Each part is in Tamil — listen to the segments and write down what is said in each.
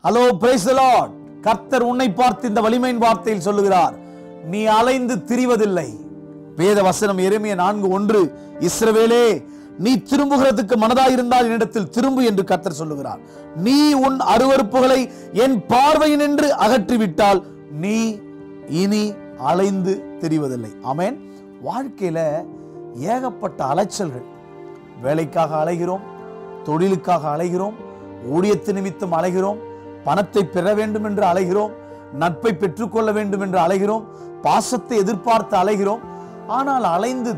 Hello, praise the Lord. கர்த்தர் உன்னை பார்த்து இந்த வலிமையின் வார்த்தையில் சொல்லுகிறார், நீ அலைந்து திரிவதில்லை. வேத வசனம் எரேமியா 4:1, இஸ்ரவேலே, நீ திரும்புகிறதுக்கு மனதாயிருந்தால் என்னிடத்தில் திரும்பு என்று கர்த்தர் சொல்லுகிறார். நீ உன் அருவருப்புகளை என் பார்வையினின்று அகற்றிவிட்டால் நீ இனி அலைந்து திரிவதில்லை. ஆமென். வாழ்க்கையில ஏகப்பட்ட அலைச்சல்கள். வேலைக்காக அலைகிறோம், தொழிலுக்காக அலைகிறோம், ஊழியத்து நிமித்தம் அலைகிறோம், பணத்தை பெற வேண்டும் என்று அலைகிறோம், நட்பை பெற்றுக்கொள்ள வேண்டும் என்று அலைகிறோம், பாசத்தை எதிர்பார்த்து அலைகிறோம். ஆனால் அலைந்து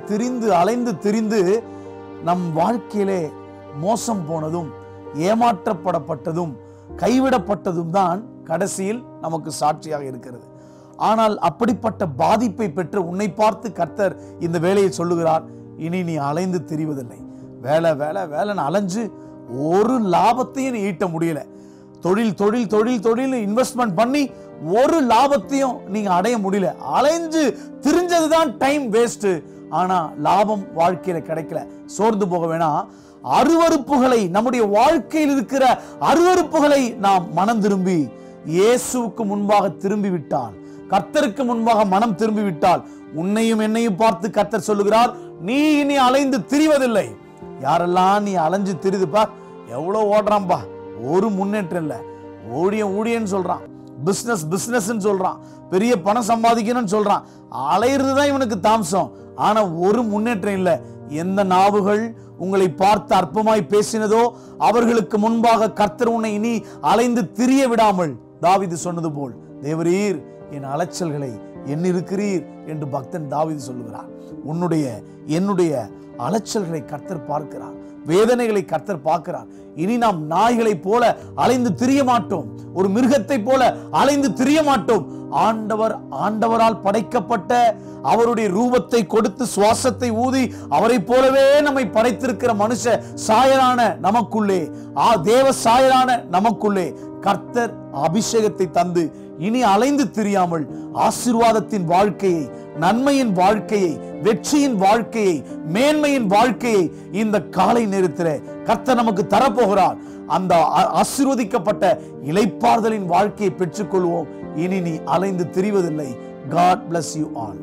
திரிந்து நம் வாழ்க்கையிலே மோசம் போனதும், ஏமாற்றப்படப்பட்டதும், கைவிடப்பட்டதும் தான் கடைசியில் நமக்கு சாட்சியாக இருக்கிறது. ஆனால் அப்படிப்பட்ட பாதிப்பை பெற்ற உன்னை பார்த்து கர்த்தர் இந்த வேலையை சொல்லுகிறார், இனி நீ அலைந்து திரிவதில்லை. வேலை வேலை வேலைன்னு அலைஞ்சு ஒரு லாபத்தையும் ஈட்ட முடியல. தொழில் இன்வெஸ்ட்மெண்ட் பண்ணி ஒரு லாபத்தையும் நீங்க அடைய முடியல. அலைஞ்சு திரிஞ்சதுதான் டைம் வேஸ்ட். ஆனா லாபம் வாழ்க்கையில கிடைக்கல. சோர்ந்து போக வேணாம். அருவருப்புகளை, நம்முடைய வாழ்க்கையில் இருக்கிற அருவருப்புகளை நாம் மனம் திரும்பி இயேசுவுக்கு முன்பாக திரும்பி விட்டால், கர்த்தருக்கு முன்பாக மனம் திரும்பி விட்டால், உன்னையும் என்னையும் பார்த்து கர்த்தர் சொல்லுகிறார், நீ இனி அலைந்து திரிவதில்லை. யாரெல்லாம் நீ அலைஞ்சு திரிதுப்பா, எவ்வளவு ஓடுறான்பா, ஒரு முன்னேற்றம் இல்லை. ஊழியன்னு சொல்றான், பிசினஸ் சொல்றான், பெரிய பணம் சம்பாதிக்கணும்னு சொல்றான். அலையிறது தான் இவனுக்கு தாமசம். ஆனா ஒரு முன்னேற்றம் இல்லை. எந்த நாவுகள் உங்களை பார்த்து அற்பமாய் பேசினதோ அவர்களுக்கு முன்பாக கர்த்தர் உன்னை இனி அலைந்து திரிய விடாமல், தாவீது சொன்னது போல், தேவரீர் என் அலைச்சல்களை எண்ணிருக்கிறீர் என்று பக்தன் தாவீது சொல்லுகிறார். என்னுடைய அலைச்சல்களை கர்த்தர் பார்க்கிறார், வேதனைகளை கர்த்தர் பார்க்கிறார். இனி நாம் நாய்களை போல அலைந்து திரிய மாட்டோம், ஒரு மிருகத்தை போல அலைந்து திரிய மாட்டோம். ஆண்டவரால் படைக்கப்பட்ட, அவருடைய ரூபத்தை கொடுத்து சுவாசத்தை ஊதி அவரை போலவே நம்மை படைத்திருக்கிற மனுஷ சாயலான நமக்குள்ளே, தேவ சாயலான நமக்குள்ளே கர்த்தர் அபிஷேகத்தை தந்து இனி அலைந்து திரியாமல் ஆசீர்வாதத்தின் வாழ்க்கையை, நன்மையின் வாழ்க்கையை, வெற்றியின் வாழ்க்கையை, மேன்மையின் வாழ்க்கையை இந்த காலை நேரத்தில் கர்த்தர் நமக்கு தரப்போகிறார். அந்த ஆசீர்வதிக்கப்பட்ட இளைப்பாறுதலின் வாழ்க்கையை பெற்றுக்கொள்வோம். இனி நீ அலைந்து திரிவதில்லை. God bless you all.